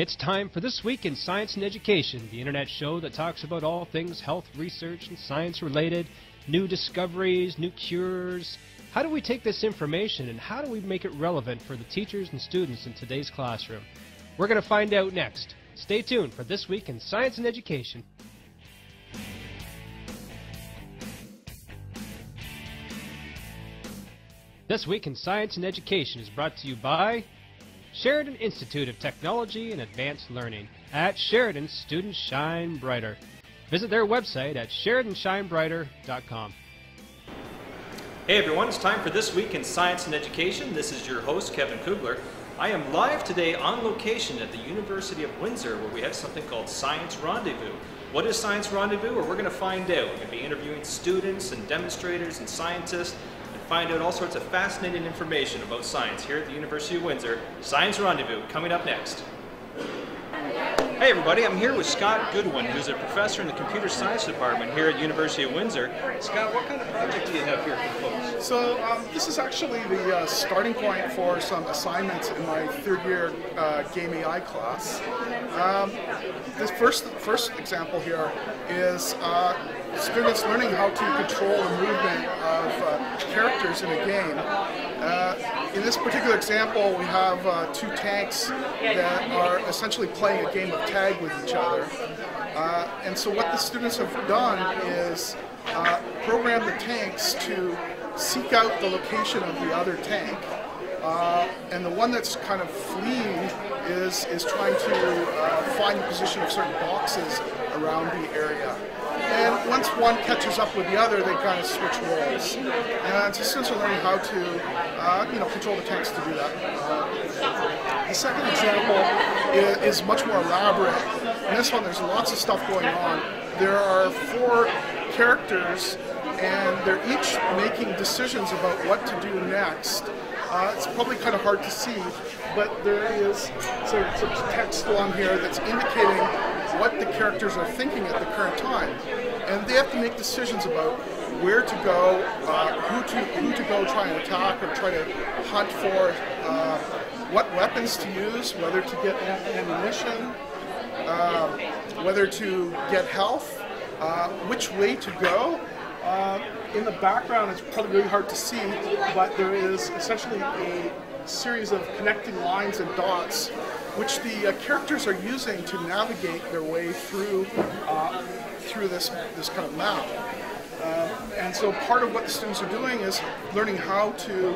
It's time for This Week in Science and Education, the internet show that talks about all things health research and science related, new discoveries, new cures. How do we take this information and how do we make it relevant for the teachers and students in today's classroom? We're going to find out next. Stay tuned for This Week in Science and Education. This Week in Science and Education is brought to you by Sheridan Institute of Technology and Advanced Learning. At Sheridan, students shine brighter. Visit their website at SheridanShineBrighter.com. Hey everyone, it's time for This Week in Science and Education. This is your host, Kevin Cougler. I am live today on location at the University of Windsor, where we have something called Science Rendezvous. What is Science Rendezvous? Well, we're going to find out. We're going to be interviewing students and demonstrators and scientists, find out all sorts of fascinating information about science here at the University of Windsor. Science Rendezvous coming up next. Hey everybody, I'm here with Scott Goodwin, who's a professor in the computer science department here at University of Windsor. Scott, what kind of project do you have here for folks? So this is actually the starting point for some assignments in my third year Game AI class. This first example here is students learning how to control the movement of characters in a game. In this particular example, we have two tanks that are essentially playing a game of tag with each other. And so what the students have done is program the tanks to seek out the location of the other tank. And the one that's kind of fleeing is trying to find the position of certain boxes around the area. And once one catches up with the other, they kind of switch roles. And so students are learning how to control the tanks to do that. The second example is much more elaborate. In this one, there's lots of stuff going on. There are 4 characters, and they're each making decisions about what to do next. It's probably kind of hard to see, but there is some text along here that's indicating what the characters are thinking at the current time. And they have to make decisions about where to go, who to go try and attack or try to hunt for, what weapons to use, whether to get ammunition, whether to get health, which way to go. In the background, it's probably really hard to see, but there is essentially a series of connecting lines and dots which the characters are using to navigate their way through this kind of map. And so part of what the students are doing is learning how to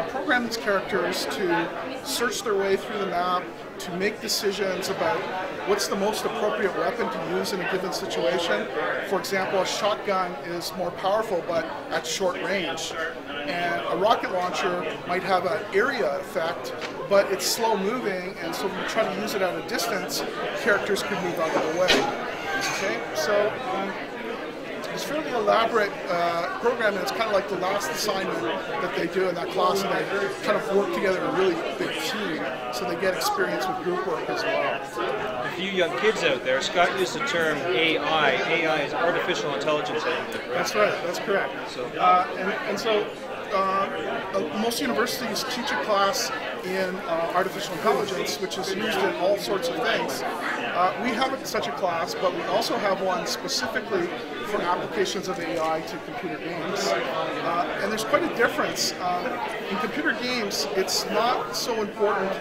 program these characters to search their way through the map, to make decisions about what's the most appropriate weapon to use in a given situation. For example, a shotgun is more powerful but at short range. And a rocket launcher might have an area effect, but it's slow moving, and so when you try to use it at a distance, characters could move out of the way. Okay, so it's a fairly elaborate program, and it's kind of like the last assignment that they do in that class, and they kind of work together in a really big team, so they get experience with group work as well. A few young kids out there, Scott used the term AI. AI is artificial intelligence. Right? That's right, that's correct. So, most universities teach a class in artificial intelligence, which is used in all sorts of things. We have such a class, but we also have one specifically for applications of AI to computer games. And there's quite a difference. In computer games, it's not so important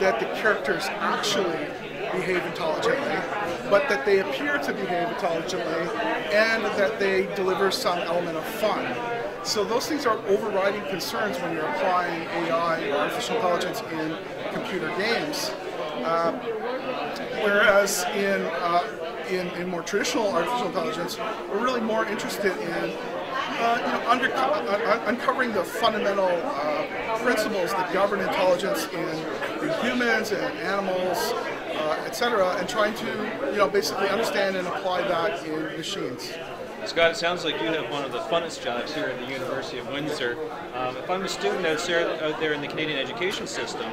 that the characters actually behave intelligently, but that they appear to behave intelligently and that they deliver some element of fun. So those things are overriding concerns when you're applying AI or artificial intelligence in computer games. Whereas in more traditional artificial intelligence, we're really more interested in uncovering the fundamental principles that govern intelligence in humans and animals, etc., and trying to basically understand and apply that in machines. Scott, it sounds like you have one of the funnest jobs here at the University of Windsor. If I'm a student out there in the Canadian education system,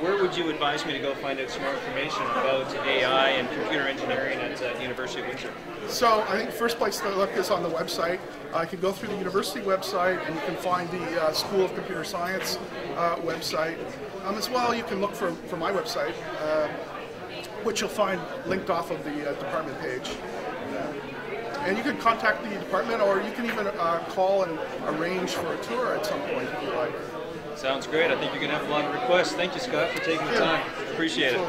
where would you advise me to go find out some more information about AI and computer engineering at the University of Windsor? So I think the first place to look is on the website. You can go through the university website and you can find the School of Computer Science website. As well, you can look for my website. which you'll find linked off of the department page. And you can contact the department, or you can even call and arrange for a tour at some point if you like. Sounds great. I think you're going to have a lot of requests. Thank you, Scott, for taking the time. Appreciate it.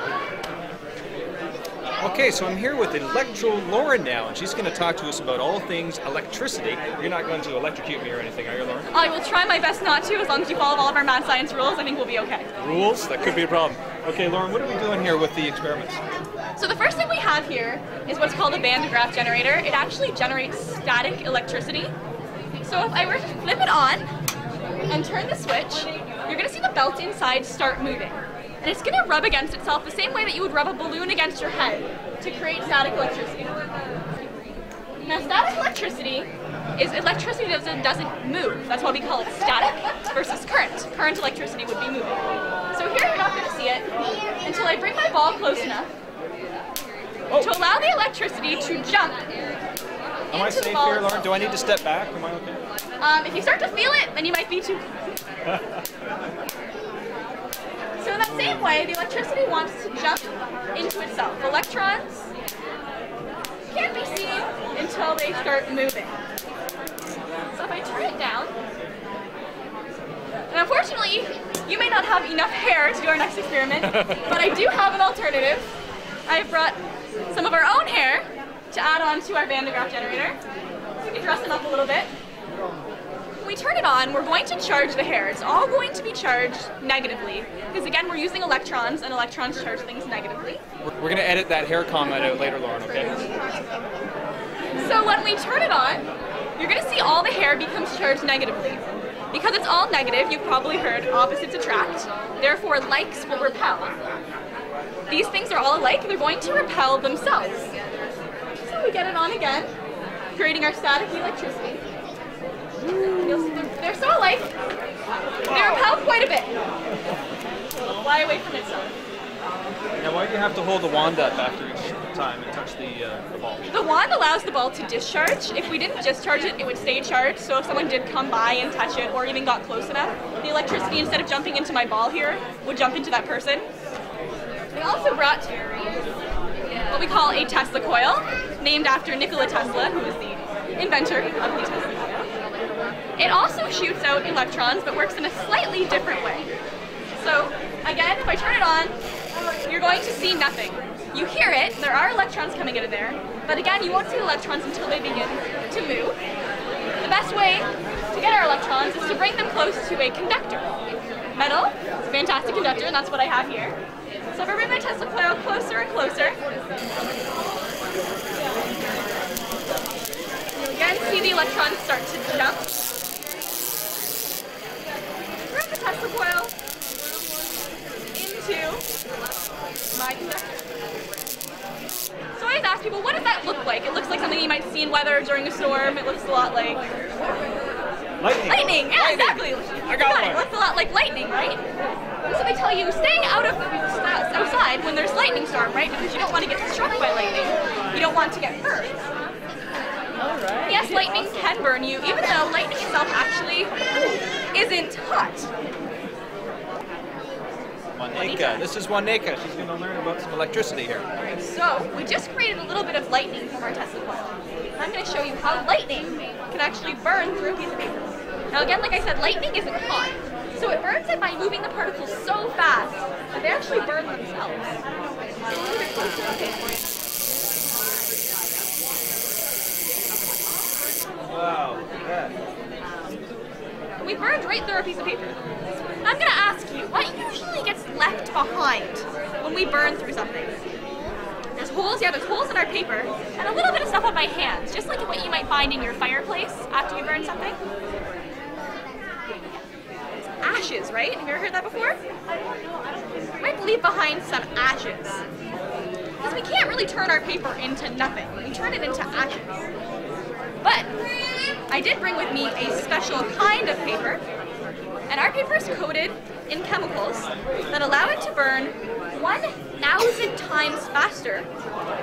Okay, so I'm here with Electro Lauren now, and she's going to talk to us about all things electricity. You're not going to electrocute me or anything, are you, Lauren? I will try my best not to, as long as you follow all of our mad science rules. I think we'll be okay. Rules? That could be a problem. Okay, Lauren, what are we doing here with the experiments? So the first thing we have here is what's called a Van de Graaff generator. It actually generates static electricity. So if I were to flip it on and turn the switch, you're going to see the belt inside start moving. And it's going to rub against itself the same way that you would rub a balloon against your head to create static electricity. Now, static electricity is electricity that doesn't move. That's why we call it static versus current. Current electricity would be moving. So here you're not going to see it until I bring my ball close enough to allow the electricity to jump. Am I safe here, Lauren? Do I need to step back? Am I okay? If you start to feel it, then you might be too. So in that same way, the electricity wants to jump into itself. Electrons can't be seen until they start moving. So if I turn it down, and unfortunately, you may not have enough hair to do our next experiment, but I do have an alternative. I've brought some of our own hair to add on to our Van de Graaff generator. So we can dress them up a little bit. When we turn it on, we're going to charge the hair. It's all going to be charged negatively, because again, we're using electrons, and electrons charge things negatively. We're going to edit that hair comment out later, Lauren, okay? So when we turn it on, you're going to see all the hair becomes charged negatively. Because it's all negative, you've probably heard opposites attract, therefore likes will repel. These things are all alike, they're going to repel themselves. So we get it on again, creating our static electricity. You'll see they're so alike, they repel quite a bit. Fly away from itself. Now, why do you have to hold the wand up after each time and touch the ball? The wand allows the ball to discharge. If we didn't discharge it, it would stay charged. So if someone did come by and touch it, or even got close enough, the electricity, instead of jumping into my ball here, would jump into that person. We also brought what we call a Tesla coil, named after Nikola Tesla, who was the inventor of the Tesla coil. It also shoots out electrons, but works in a slightly different way. So again, if I turn it on, you're going to see nothing. You hear it, there are electrons coming out of there, but again, you won't see electrons until they begin to move. The best way to get our electrons is to bring them close to a conductor. Metal, it's a fantastic conductor, and that's what I have here. So if I bring my Tesla coil closer and closer, you'll again see the electrons start to jump. Bring the Tesla coil into my conductor. So I always ask people, what does that look like? It looks like something you might see in weather during a storm. It looks a lot like lightning. Lightning, yeah, exactly. I got one. It looks a lot like lightning, right? So they tell you, staying outside when there's lightning storm, right? Because you don't want to get struck by lightning. You don't want to get burned. Right. Yes, lightning can burn you, even though lightning itself actually isn't hot. Juaneka. This is Juaneka. She's going to learn about some electricity here. Alright, so we just created a little bit of lightning from our Tesla coil. I'm going to show you how lightning can actually burn through a piece of paper. Now again, like I said, lightning isn't hot. So it burns it by moving the particles so fast that they actually burn themselves. Wow, look at that. We burned right through a piece of paper. I'm going to ask you, what usually gets left behind when we burn through something? There's holes, yeah, there's holes in our paper, and a little bit of stuff on my hands, just like what you might find in your fireplace after you burn something. It's ashes, right? Have you ever heard that before? You might leave behind some ashes. Because we can't really turn our paper into nothing. We turn it into ashes. But I did bring with me a special kind of paper, and our paper is coated in chemicals that allow it to burn 1,000 times faster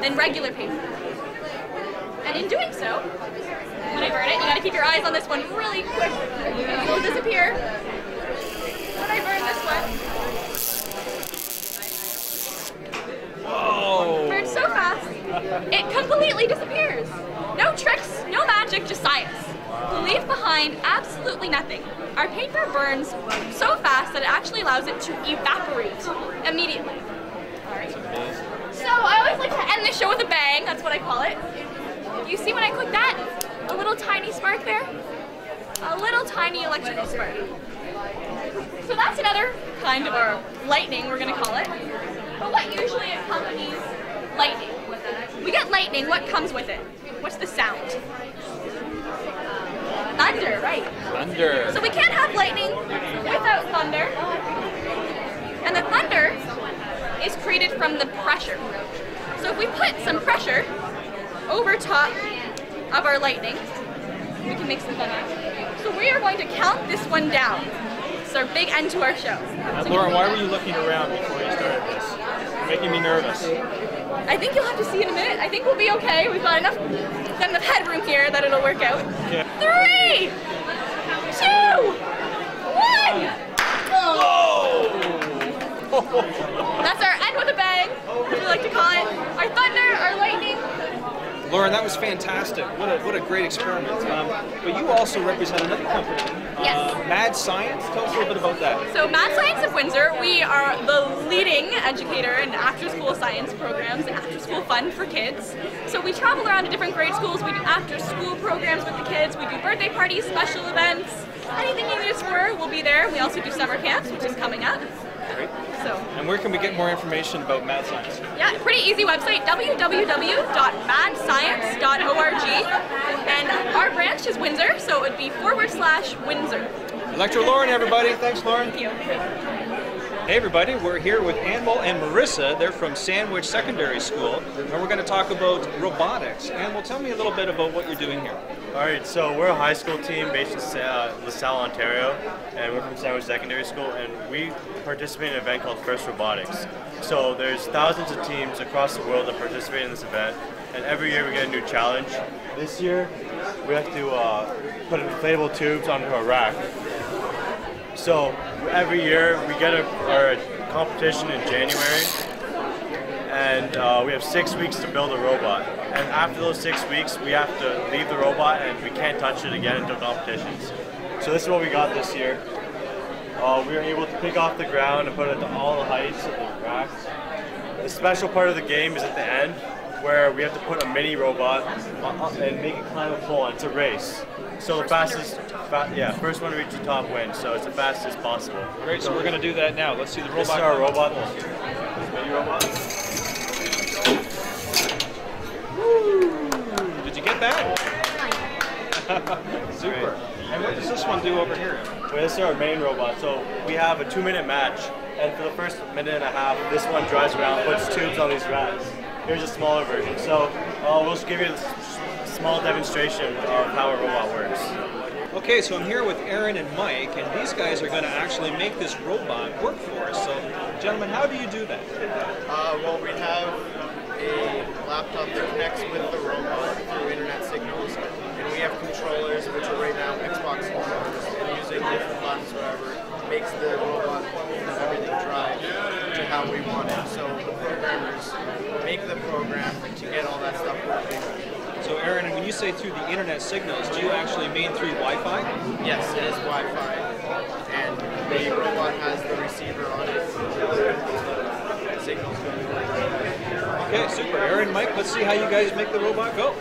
than regular paper. And in doing so, when I burn it, you gotta keep your eyes on this one really quick. It will disappear. When I burn this one, Whoa! it completely disappears. No tricks, no magic, just science. We leave behind absolutely nothing. Our paper burns so fast that it actually allows it to evaporate immediately. Alright. So I always like to end the show with a bang, that's what I call it. You see when I click that? A little tiny spark there? A little tiny electrical spark. So that's another kind of our lightning, we're going to call it. But what usually accompanies lightning? We get lightning, what comes with it? What's the sound? Thunder, right. Thunder. So we can't have lightning without thunder. And the thunder is created from the pressure. So if we put some pressure over top of our lightning, we can make some thunder. So we are going to count this one down. It's our big end to our show. So Lauren, why were you looking around before you started this? You're making me nervous. I think you'll have to see in a minute. I think we'll be okay. We've got enough headroom here that it'll work out. Okay. 3, 2, 1. Whoa! That's our end with a bang, as we like to call it. Our thunder, our lightning. Lauren, that was fantastic. What a great experiment. But you also represent another company, Yes. Mad Science. Tell us a little bit about that. So Mad Science of Windsor, we are the leading educator in after-school science programs and after-school fun for kids. So we travel around to different grade schools, we do after-school programs with the kids, we do birthday parties, special events, anything you need us for, we'll be there. We also do summer camps, which is coming up. Great. So. And where can we get more information about Mad Science? Yeah, pretty easy website, www.madscience.org. And our branch is Windsor, so it would be /Windsor. Electro Lauren, everybody. Thanks, Lauren. Thank you. Hey, everybody. We're here with Anmol and Marissa. They're from Sandwich Secondary School, and we're going to talk about robotics. Anmol, tell me a little bit about what you're doing here. Alright, so we're a high school team based in LaSalle, Ontario, and we're from Sandwich Secondary School, and we participate in an event called First Robotics. So there's thousands of teams across the world that participate in this event, and every year we get a new challenge. This year, we have to put inflatable tubes onto a rack. So every year we get our competition in January, and we have 6 weeks to build a robot. And after those 6 weeks, we have to leave the robot and we can't touch it again until competitions. So this is what we got this year. We were able to pick off the ground and put it to all the heights of the racks. The special part of the game is at the end, where we have to put a mini robot and make it climb a pole, and it's a race. So the fastest, first one to reach the top wins, so it's the fastest possible. Great, so we're going to do that now. Let's see the robot. This is our robot. Mini robot. Did you get that? Super. And what does this one do over here? Well, this is our main robot. So we have a 2-minute match, and for the first minute and a half, this one drives around, puts tubes on these racks. Here's a smaller version. So we'll just give you a small demonstration of how a robot works. Okay, so I'm here with Aaron and Mike, and these guys are going to actually make this robot work for us. So, gentlemen, how do you do that? Well, we have a laptop that connects with the robot through internet signals, and we have controllers, which are right now Xbox controllers, and using different buttons, whatever, makes the robot and everything drive to how we want it. So the programmers make the program to get all that stuff working. So Aaron, when you say through the internet signals, do you actually mean through Wi-Fi? Yes, it is Wi-Fi, and the robot has the receiver on it. The signals go. Okay, super. Aaron, Mike, let's see how you guys make the robot go.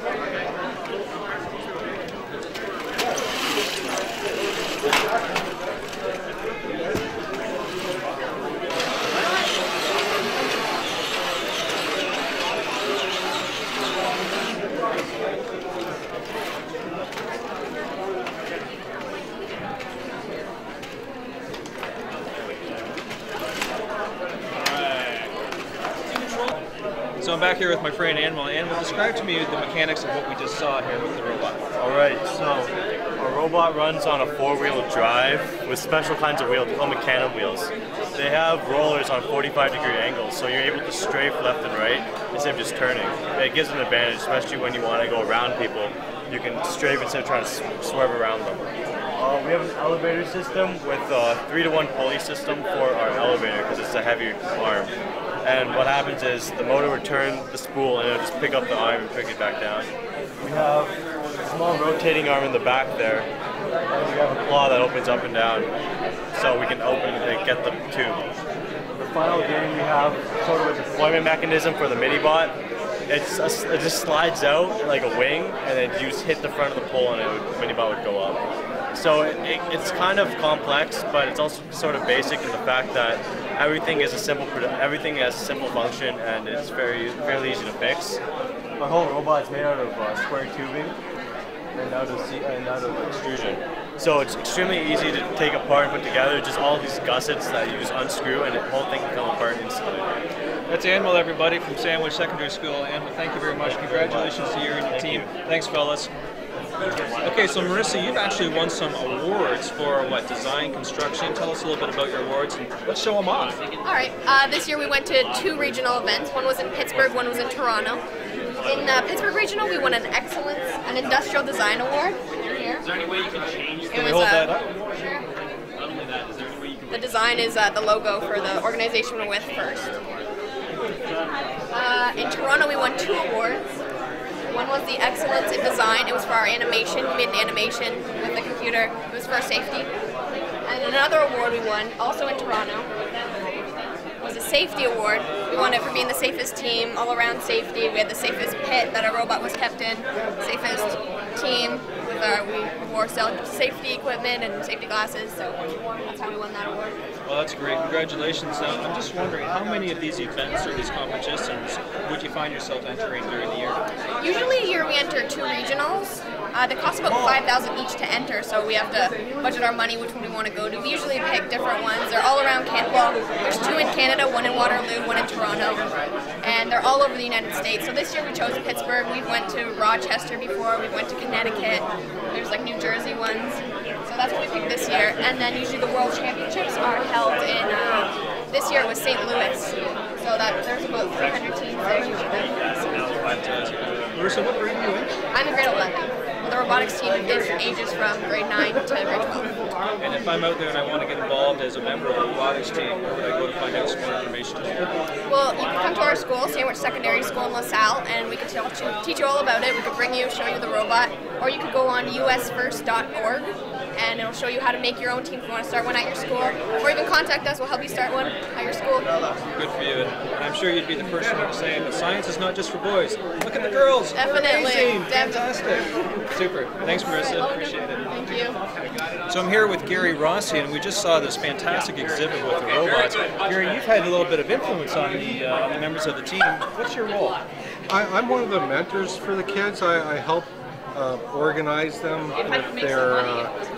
So I'm back here with my friend Anmol. Anmol, describe to me the mechanics of what we just saw here with the robot. Alright, so our robot runs on a 4-wheel drive with special kinds of wheels called mechanical wheels. They have rollers on 45-degree angles, so you're able to strafe left and right instead of just turning. And it gives an advantage, especially when you want to go around people. You can strafe instead of trying to swerve around them. We have an elevator system with a 3-to-1 pulley system for our elevator because it's a heavy arm. And what happens is the motor would turn the spool and it'll just pick up the arm and pick it back down. We have a small rotating arm in the back there. And we have a claw that opens up and down so we can open and get the tube. The final game we have sort of a deployment mechanism for the mini-bot. It just slides out like a wing, and then you just hit the front of the pole and the mini-bot would go up. So it's kind of complex, but it's also sort of basic in the fact that everything has a simple function, and it's fairly easy to fix. Our whole robot is made out of square tubing and out of extrusion. So it's extremely easy to take apart and put together. Just all these gussets that you just unscrew, and the whole thing can come apart instantly. That's Anvil, everybody, from Sandwich Secondary School. Anvil, thank you very much. Congratulations to you and your team. Thanks, fellas. Okay, so Marissa, you've actually won some awards for design, construction. Tell us a little bit about your awards, and let's show them off. All right. This year we went to 2 regional events. One was in Pittsburgh, one was in Toronto. In Pittsburgh Regional, we won an Industrial Design Award. Here. Is there any way you can change? Can we hold that up? Sure. Not only that, is there any way you can... The design is the logo for the organization we're with first. In Toronto, we won 2 awards. One was the Excellence in Design. It was for our animation. We made an animation with the computer. It was for safety. And another award we won, also in Toronto, was a Safety Award. We won it for being the safest team, all-around safety. We had the safest pit that our robot was kept in, safest team. We wore safety equipment and safety glasses, so that's how we won that award. Well, that's great. Congratulations. I'm just wondering, how many of these events or these competitions would you find yourself entering during the year? Usually a year we enter 2 regionals. They cost about $5,000 each to enter, so we have to budget our money which one we want to go to. We usually pick different ones. They're all around Canada. Well, there's 2 in Canada, 1 in Waterloo, 1 in Toronto, and they're all over the United States. So this year we chose Pittsburgh. We went to Rochester before. We went to Connecticut. There's like New Jersey ones. So that's what we picked this year. And then usually the World Championships are held in, this year it was St. Louis. So there's about 300 teams there usually. Fantastic. Marissa, what grade are you in? I'm in grade 11. The robotics team is ages from grade 9 to grade 12. And if I'm out there and I want to get involved as a member of the robotics team, where would I go to find out some more information? Well, you can come to our school, Sandwich Secondary School in LaSalle, and we can teach you all about it. We could bring you, show you the robot, or you could go on usfirst.org, and it'll show you how to make your own team if you want to start one at your school, or even contact us. We'll help you start one at your school. Good for you. And I'm sure you'd be the first one to say that science is not just for boys. Look at the girls. Definitely. Fantastic. Super. Thanks, Marissa. Appreciate it. Thank you. So I'm here with Gary Rossi, and we just saw this fantastic exhibit with the robots. Gary, you've had a little bit of influence on the members of the team. What's your role? I'm one of the mentors for the kids. I help organize them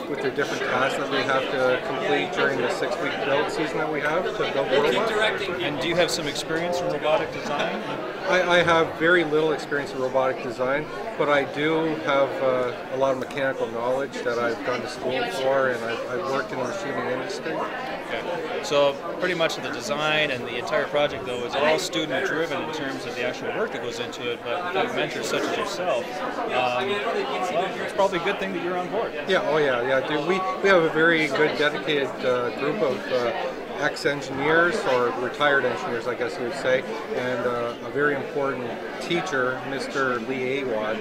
with their different tasks that they have to complete during the 6-week build season that we have to build the robot. And do you have some experience in robotic design? I have very little experience in robotic design, but I do have a lot of mechanical knowledge that I've gone to school for, and I've worked in the machining industry. Okay. So pretty much the design and the entire project, though, is all student-driven in terms of the actual work that goes into it, but without mentors such as yourself, well, it's probably a good thing that you're on board. Yeah, oh yeah. Dude, we have a very good, dedicated group of ex-engineers, or retired engineers, I guess you would say, and a very important teacher, Mr. Lee Awad.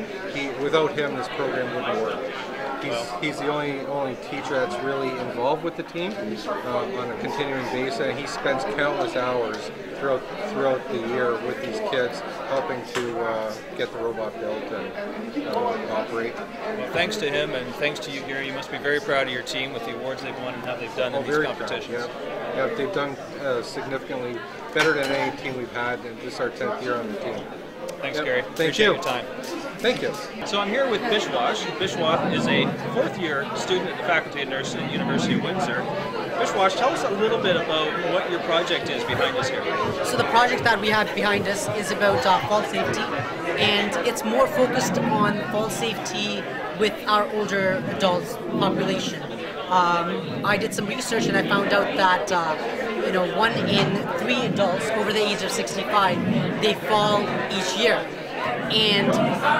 Without him, this program wouldn't work. He's the only teacher that's really involved with the team on a continuing basis, and he spends countless hours throughout the year with these kids, helping to get the robot built and operate. Well, thanks to him, and thanks to you, Gary. You must be very proud of your team with the awards they've won and how they've done in these competitions. Yeah, they've done significantly better than any team we've had, and this is our 10th year on the team. Thanks, Gary. Thank you. Appreciate your time. Thank you. So I'm here with Bishwash. Bishwash is a 4th-year student at the Faculty of Nursing at the University of Windsor. Bishwash, tell us a little bit about what your project is behind us here. So the project that we have behind us is about fall safety, and it's more focused on fall safety with our older adults population. I did some research and I found out that 1 in 3 adults over the age of 65, they fall each year. And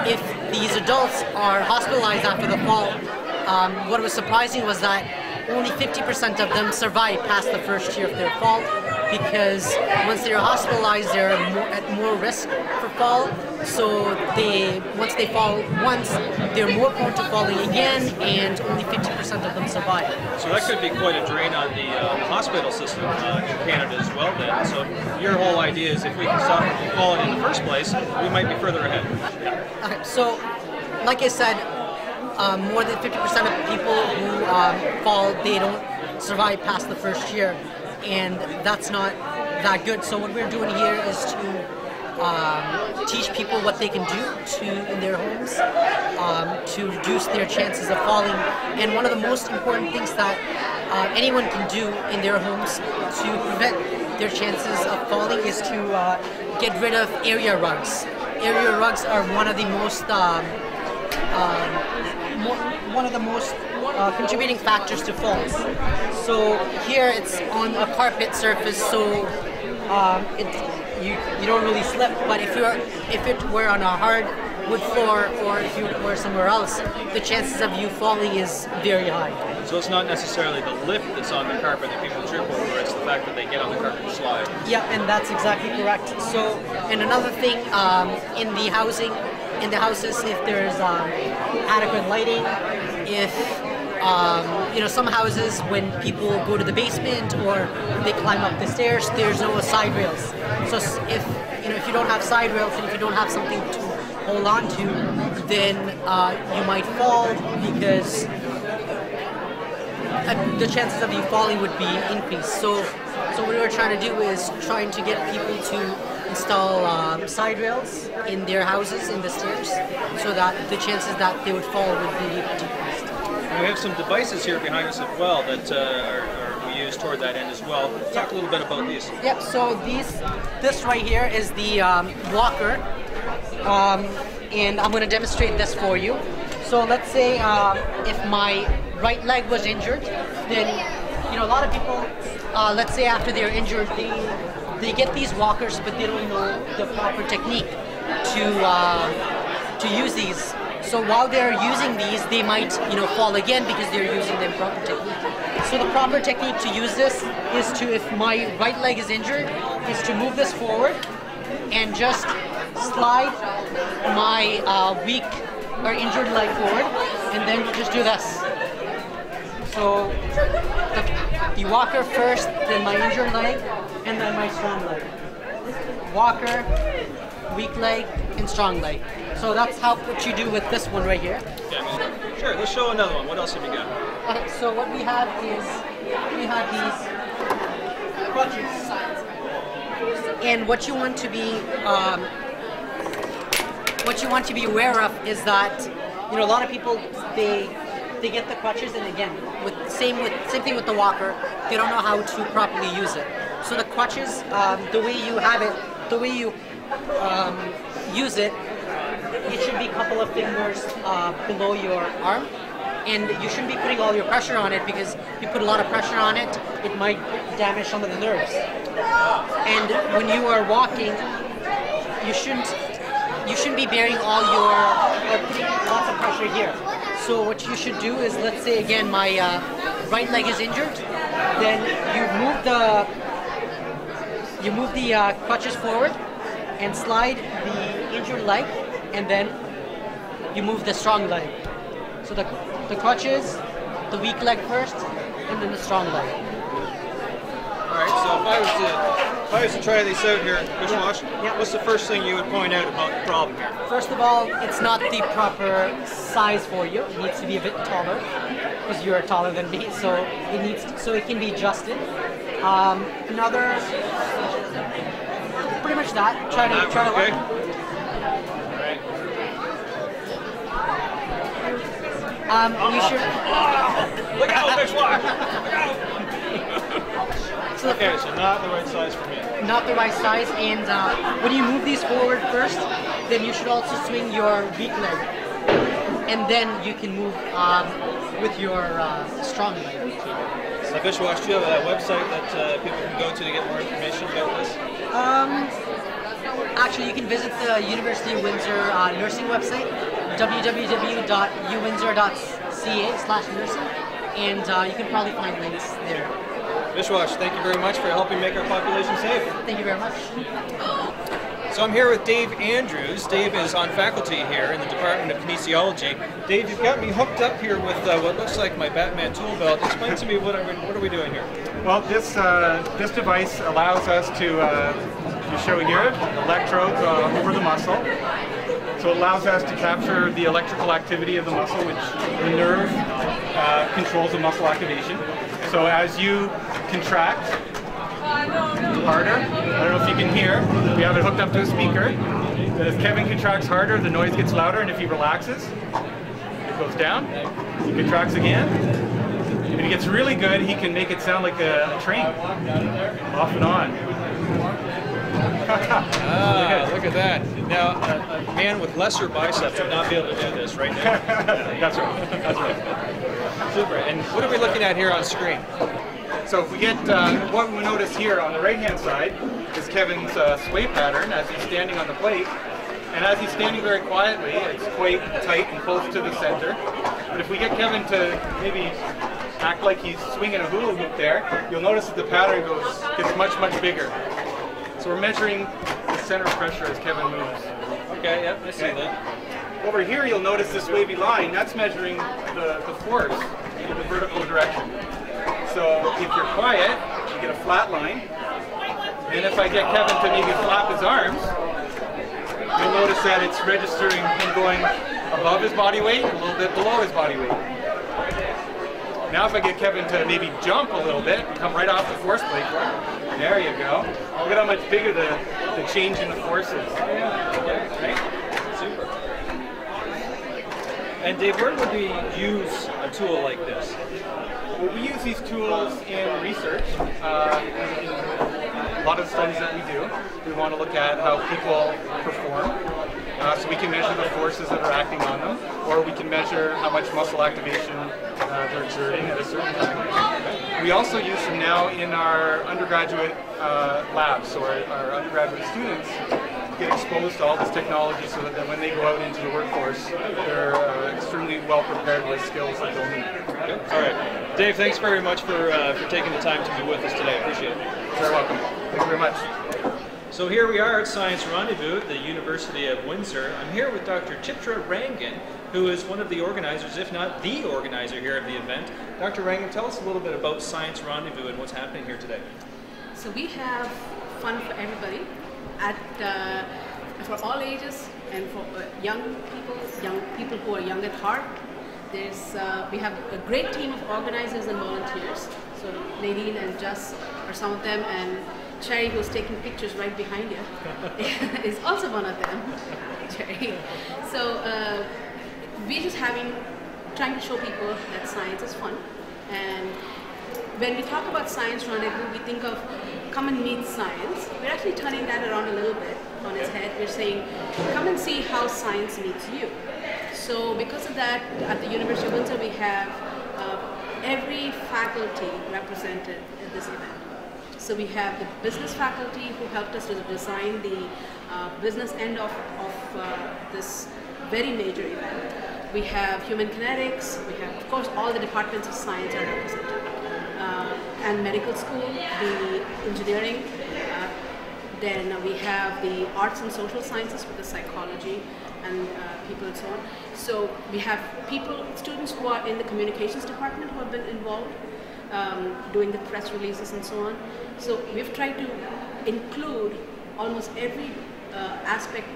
if these adults are hospitalized after the fall, what was surprising was that only 50% of them survive past the first year of their fall, because once they're hospitalized, they're at more risk for fall. So once they fall once, they're more prone to falling again, and only 50% of them survive. So that could be quite a drain on the hospital system in Canada as well then. So your whole idea is if we can stop them from falling in the first place, we might be further ahead. Yeah. Okay, so like I said, more than 50% of people who fall, they don't survive past the first year, and that's not that good. So what we're doing here is to teach people what they can do in their homes to reduce their chances of falling. And one of the most important things that anyone can do in their homes to prevent their chances of falling is to get rid of area rugs. Area rugs are one of the most contributing factors to falls. So here it's on a carpet surface, so you don't really slip. But if it were on a hard wood floor, or if you were somewhere else, the chances of you falling is very high. So it's not necessarily the lift that's on the carpet that people trip over, it's the fact that they get on the carpet and slide. Yeah, and that's exactly correct. So, and another thing, in the houses, if there's adequate lighting, if some houses, when people go to the basement or they climb up the stairs, there's no side rails. So if you don't have side rails, and if you don't have something to hold on to, then you might fall, because the chances of you falling would be increased. So what we were trying to do is trying to get people to install side rails in their houses, in the stairs, so that the chances that they would fall would be decreased. And we have some devices here behind us as well that we use toward that end as well. Talk a little bit about these. Yep, so this right here is the walker, and I'm going to demonstrate this for you. So let's say if my right leg was injured, then a lot of people, let's say after they're injured, they get these walkers, but they don't know the proper technique to use these. So while they're using these, they might fall again because they're using the improper technique. So the proper technique to use this is to, if my right leg is injured, is to move this forward and just slide my weak or injured leg forward, and then just do this. So the walker first, then my injured leg, and then my strong leg. Walker, weak leg, and strong leg. So that's what you do with this one right here. Yeah, sure, let's show another one. What else have you got? Okay, so what we have is, we have these crutches. And what you want to be aware of is that, a lot of people, they get the crutches, and again, same thing with the walker, they don't know how to properly use it. So the crutches, the way you have it, the way you use it, it should be a couple of fingers below your arm, and you shouldn't be putting all your pressure on it, because if you put a lot of pressure on it, it might damage some of the nerves. And when you are walking, you shouldn't be bearing all or putting lots of pressure here. So what you should do is, let's say again my right leg is injured, then you move the crutches forward and slide the injured leg, and then you move the strong leg. So the crutches, the weak leg first, and then the strong leg. All right. So if I was to try this out here, Pish Pish, what's the first thing you would point out about the problem here? First of all, it's not the proper size for you. It needs to be a bit taller, because you are taller than me. So it can be adjusted. Another, pretty much that. Try to okay. learn. You should. Look out, Pish Pish! Look out! So okay, so not the right size for me. Not the right size, and when you move these forward first, then you should also swing your weak leg, and then you can move with your strong leg. So Pish Pish, do you have a website that people can go to get more information about this? Actually, you can visit the University of Windsor nursing website, www.uwindsor.ca/nursing, and you can probably find links there. Vishwash, thank you very much for helping make our population safe. Thank you very much. So I'm here with Dave Andrews. Dave is on faculty here in the Department of Kinesiology. Dave, you've got me hooked up here with what looks like my Batman tool belt. Explain to me what are we doing here? Well, this device allows us to show here electrodes over the muscle. So it allows us to capture the electrical activity of the muscle, which the nerve controls the muscle activation. So as you contract harder, I don't know if you can hear, we have it hooked up to a speaker, that as Kevin contracts harder, the noise gets louder, and if he relaxes, it goes down, he contracts again. If he gets really good, he can make it sound like a train, off and on. Look at that. Now, a man with lesser biceps would not be able to do this right now. That's right. That's right. Super. And what are we looking at here on screen? So if we get, what we notice here on the right-hand side is Kevin's sway pattern as he's standing on the plate. And as he's standing very quietly, it's quite tight and close to the center. But if we get Kevin to maybe act like he's swinging a hula hoop there, you'll notice that the pattern gets much, much bigger. So we're measuring the center of pressure as Kevin moves. Okay, yep, I see that. Over here you'll notice this wavy line, that's measuring the force in the vertical direction. So if you're quiet, you get a flat line. And if I get Kevin to maybe flap his arms, you'll notice that it's registering him going above his body weight, a little bit below his body weight. Now if I get Kevin to maybe jump a little bit, come right off the force plate, there you go. Look at how much bigger the change in the force is. Right? Super. And Dave, where would we use a tool like this? Well, we use these tools in research. In a lot of the studies that we do, we want to look at how people perform. So we can measure the forces that are acting on them, or we can measure how much muscle activation they're exerting at a certain time. We also use them now in our undergraduate labs, so our undergraduate students get exposed to all this technology so that when they go out into the workforce, they're extremely well prepared with skills that they'll need. Yep. All right. Dave, thanks very much for taking the time to be with us today. Appreciate it. You're welcome. Thank you very much. So here we are at Science Rendezvous at the University of Windsor. I'm here with Dr. Chitra Rankin, who is one of the organizers, if not the organizer here of the event. Dr. Rankin, tell us a little bit about Science Rendezvous and what's happening here today. So we have fun for everybody, for all ages, and for young people who are young at heart. We have a great team of organizers and volunteers. So Nadine and Jess are some of them, and Cherry, who's taking pictures right behind you, is also one of them. Cherry. So we're just trying to show people that science is fun. And when we talk about Science Rendezvous, we think of come and meet science. We're actually turning that around a little bit on its head. We're saying, come and see how science meets you. So because of that, at the University of Windsor, we have every faculty represented at this event. So we have the business faculty who helped us to design the business end of this very major event. We have human kinetics, we have, of course, all the departments of science are represented. And medical school, the engineering, then we have the arts and social sciences with the psychology and people and so on. So we have students who are in the communications department who have been involved, doing the press releases and so on. So we've tried to include almost every aspect.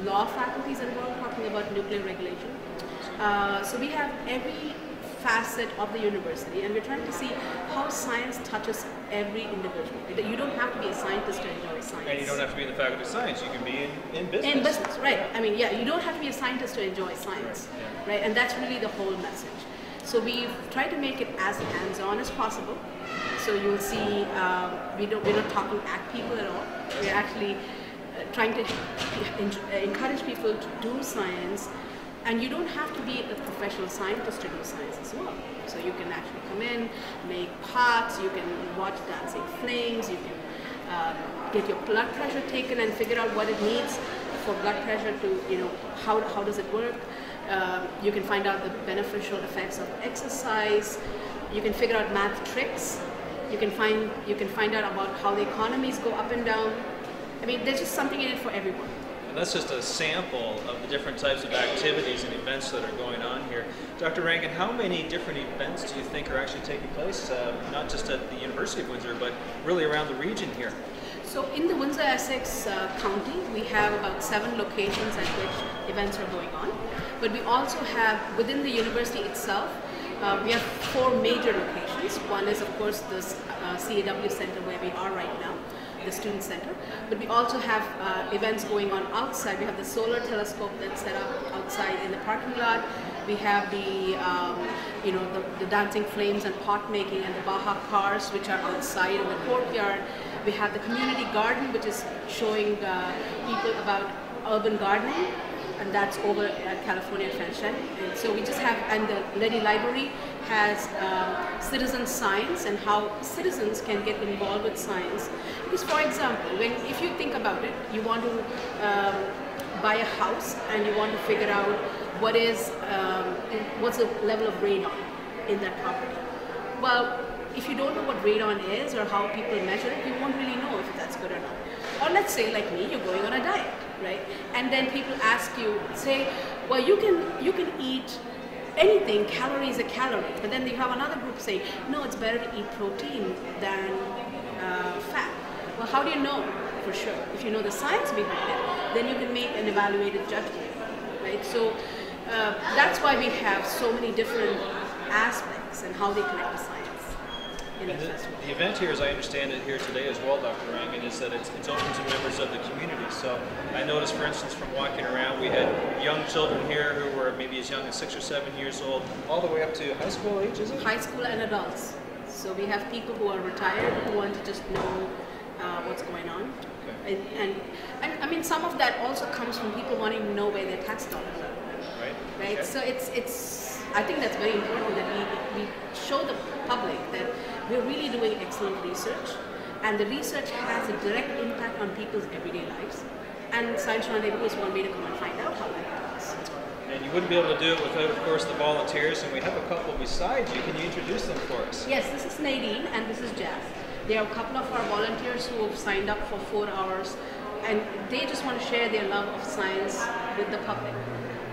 Law faculties involved, talking about nuclear regulation. So we have every facet of the university, and we're trying to see how science touches every individual. You don't have to be a scientist to enjoy science. And you don't have to be in the faculty of science, you can be in business. In business, right. I mean, yeah, you don't have to be a scientist to enjoy science, right? And that's really the whole message. So we've tried to make it as hands-on as possible. So you'll see we're not talking at people at all. We're actually trying to encourage people to do science. And you don't have to be a professional scientist to do science as well. So you can actually come in, make pots, you can watch dancing flames, you can get your blood pressure taken and figure out what it needs for blood pressure to, how does it work. You can find out the beneficial effects of exercise. You can figure out math tricks. You can find out about how the economies go up and down. I mean, there's just something in it for everyone. And that's just a sample of the different types of activities and events that are going on here. Dr. Rankin, how many different events do you think are actually taking place, not just at the University of Windsor, but really around the region here? So in the Windsor-Essex County, we have about 7 locations at which events are going on. But we also have, within the university itself, we have 4 major locations. One is, of course, the CAW Center where we are right now, the Student Center. But we also have events going on outside. We have the solar telescope that's set up outside in the parking lot. We have the, the dancing flames and pot making and the Baja cars, which are outside in the courtyard. We have the community garden, which is showing people about urban gardening, and that's over at California Frenchland. And so we just have, and the Lady Library has citizen science and how citizens can get involved with science. Because, for example, if you think about it, you want to buy a house and you want to figure out what's the level of radon in that property. Well, if you don't know what radon is or how people measure it, you won't really know if that's good or not. Or let's say, like me, you're going on a diet, right? And then people ask you, say, well, you can eat anything, calorie is a calorie. But then you have another group say, no, it's better to eat protein than fat. Well, how do you know for sure? If you know the science behind it, then you can make an evaluated judgment, right? So that's why we have so many different aspects and how they connect to science. And the event here, as I understand it here today as well, Dr. Rankin, is that it's open to members of the community. So I noticed, for instance, from walking around, we had young children here who were maybe as young as 6 or 7 years old, all the way up to high school age, is it? High school and adults. So we have people who are retired who want to just know what's going on. Okay. And I mean, some of that also comes from people wanting to know where their tax dollars are. Right. Right. Okay. So I think that's very important that we show the public that we're really doing excellent research, and the research has a direct impact on people's everyday lives. And Science Rendezvous is one way to come and find out how that is. And you wouldn't be able to do it without, of course, the volunteers, and we have a couple beside you. Can you introduce them for us? Yes, this is Nadine and this is Jazz. They are a couple of our volunteers who have signed up for 4 hours, and they just want to share their love of science with the public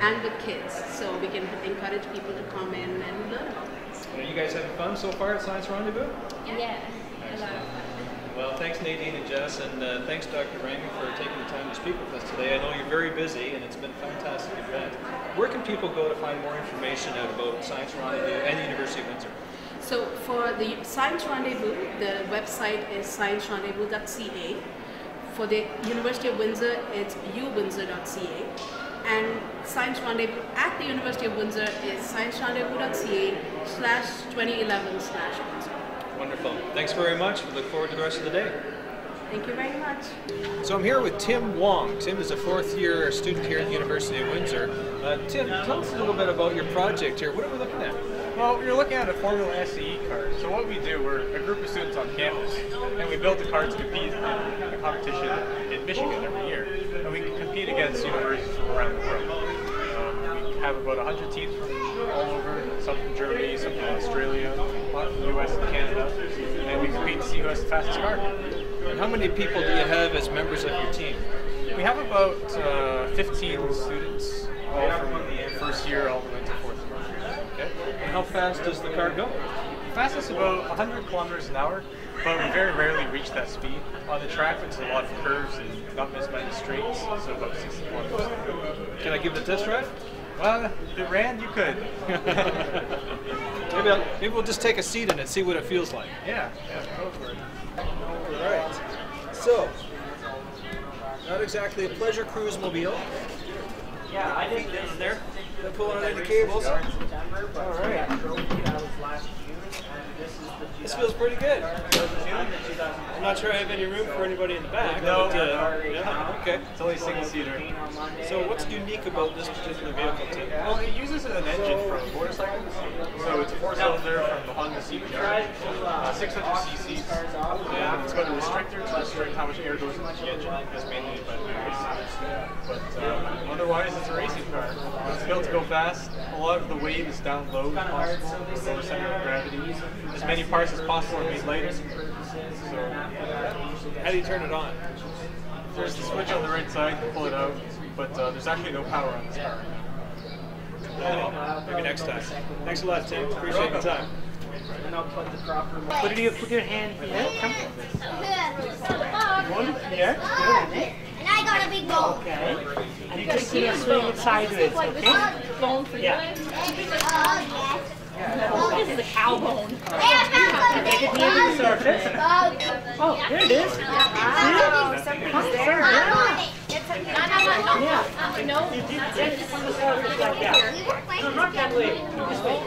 and with kids, so we can encourage people to come in and learn about things. Are you guys having fun so far at Science Rendezvous? Yeah. Well, thanks Nadine and Jess, and thanks Dr. Rankin for taking the time to speak with us today. I know you're very busy, and it's been a fantastic event. Where can people go to find more information out about Science Rendezvous and the University of Windsor? So for the Science Rendezvous, the website is sciencerendezvous.ca. For the University of Windsor, it's uwindsor.ca. And Science Rendezvous at the University of Windsor is sciencerendezvous.ca/2011/Windsor. Wonderful. Thanks very much. We look forward to the rest of the day. Thank you very much. So I'm here with Tim Wong. Tim is a 4th-year student here at the University of Windsor. Tim, tell us a little bit about your project here. What are we looking at? Well, we were looking at a Formula SE car. So what we do, we're a group of students on campus, and we built a car to compete in a competition in Michigan every year. And we compete against universities from around the world. We have about 100 teams from all over, some from Germany, some from Australia, the US and Canada, and we compete to see who has the fastest car. And how many people do you have as members of your team? We have about 15 students, all from first year all the way to 4th year. Okay. And how fast does the car go? The fastest is about 100 kilometers an hour, but we very rarely reach that speed. On the track, there's a lot of curves and not as many straights, so about 60 kilometers an hour. Can I give it a test drive? Well, if it ran, you could. Maybe we'll just take a seat in it, see what it feels like. Yeah, go for it. All right. So, not exactly a pleasure cruise mobile. Yeah, I did down there. They're pulling on any cables. All right. This feels pretty good. I'm not sure I have any room for anybody in the back. No. But, yeah, okay. It's only a single-seater. So what's unique about this particular vehicle, Tim? Well, it uses an engine from motorcycles. So it's a 4-cylinder from the Honda CBR, 600 cc's, and it's got a restrictor to restrict how much air goes into the engine. It's mainly by the but otherwise, it's a racing car. It's built to go fast. A lot of the weight is down low as possible, lower center of gravity. As many parts as possible are made lighter. So, How do you turn it on? there's the switch on the right side, you pull it out, but there's actually no power on this car. Well, maybe next time. Thanks a lot, Tim. Appreciate your time. Put your hand here. Come. One here. Good. And I got a big ball. Okay. And you just swing it sideways. Okay. Bone for Yeah. This is a cow bone. Make it near the surface. Oh, here it is. Somebody's there. No. You did this on the surface like that. No, not that way. This way.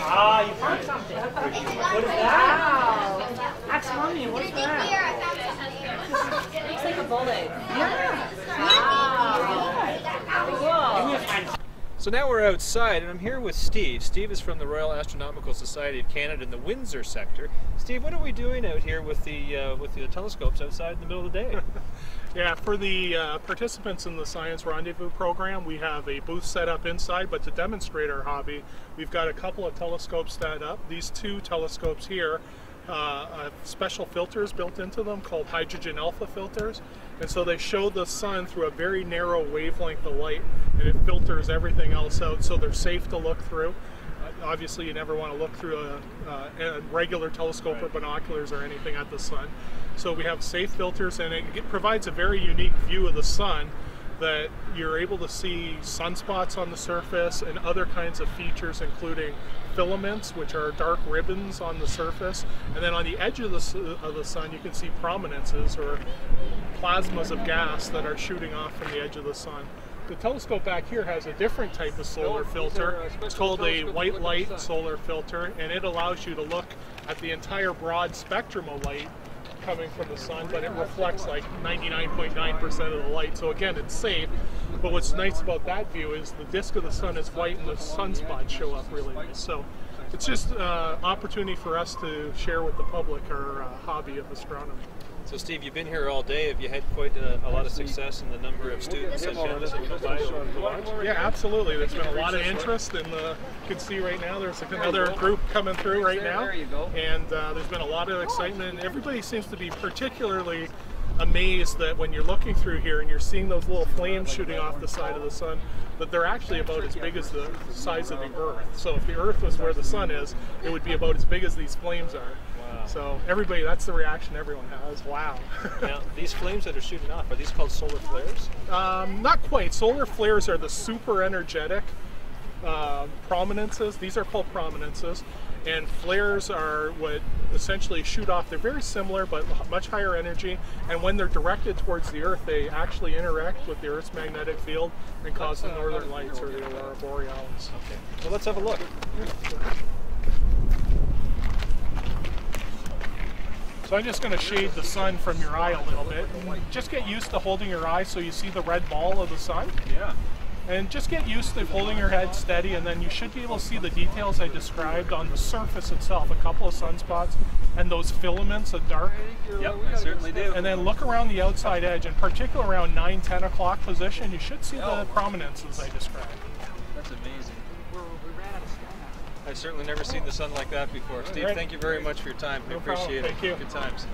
Ah, you found something. What is that? Wow. That's mommy. What is that? It looks like a bull egg. Yeah. Wow. So now we're outside, and I'm here with Steve. Steve is from the Royal Astronomical Society of Canada in the Windsor sector. Steve, what are we doing out here with the telescopes outside in the middle of the day? Yeah, for the participants in the Science Rendezvous program, we have a booth set up inside, but to demonstrate our hobby, we've got a couple of telescopes set up. These two telescopes here have special filters built into them called hydrogen alpha filters, and so they show the sun through a very narrow wavelength of light, and it filters everything else out, so they're safe to look through. Obviously, you never want to look through a regular telescope or binoculars or anything at the sun. So we have safe filters, and it provides a very unique view of the sun that you're able to see sunspots on the surface and other kinds of features, including filaments, which are dark ribbons on the surface, and then on the edge of the sun you can see prominences or plasmas of gas that are shooting off from the edge of the sun. The telescope back here has a different type of solar filter. It's called a white light solar filter, and it allows you to look at the entire broad spectrum of light coming from the sun, but it reflects like 99.9% of the light. So again, it's safe, but what's nice about that view is the disk of the sun is white and the sunspots show up really nice. So it's just an opportunity for us to share with the public our hobby of astronomy. So Steve, you've been here all day. Have you had quite a lot of success in the number of students that come by to watch? Yeah, absolutely. There's been a lot of interest, and you can see right now there's another group coming through right now, and there's been a lot of excitement. Everybody seems to be particularly amazed that when you're looking through here and you're seeing those little flames shooting off the side of the sun, that they're actually about as big as the size of the Earth. So if the Earth was where the sun is, it would be about as big as these flames are. So everybody, that's the reaction everyone has. Wow. Now, these flames that are shooting off, are these called solar flares? Not quite. Solar flares are the super energetic prominences. These are called prominences. And flares are what essentially shoot off. They're very similar, but much higher energy. And when they're directed towards the Earth, they actually interact with the Earth's magnetic field and cause the northern lights or the aurora borealis. Okay. Well, let's have a look. So I'm just going to shade the sun from your eye a little bit. And just get used to holding your eye so you see the red ball of the sun. Yeah. And just get used to holding your head steady, and then you should be able to see the details I described on the surface itself, a couple of sunspots and those filaments of dark. Yep, I certainly do. And then look around the outside edge, in particular around 9-10 o'clock position, you should see the prominences I described. That's amazing. I've certainly never seen the sun like that before. Steve, thank you very much for your time. We appreciate it. Thank you. Good times.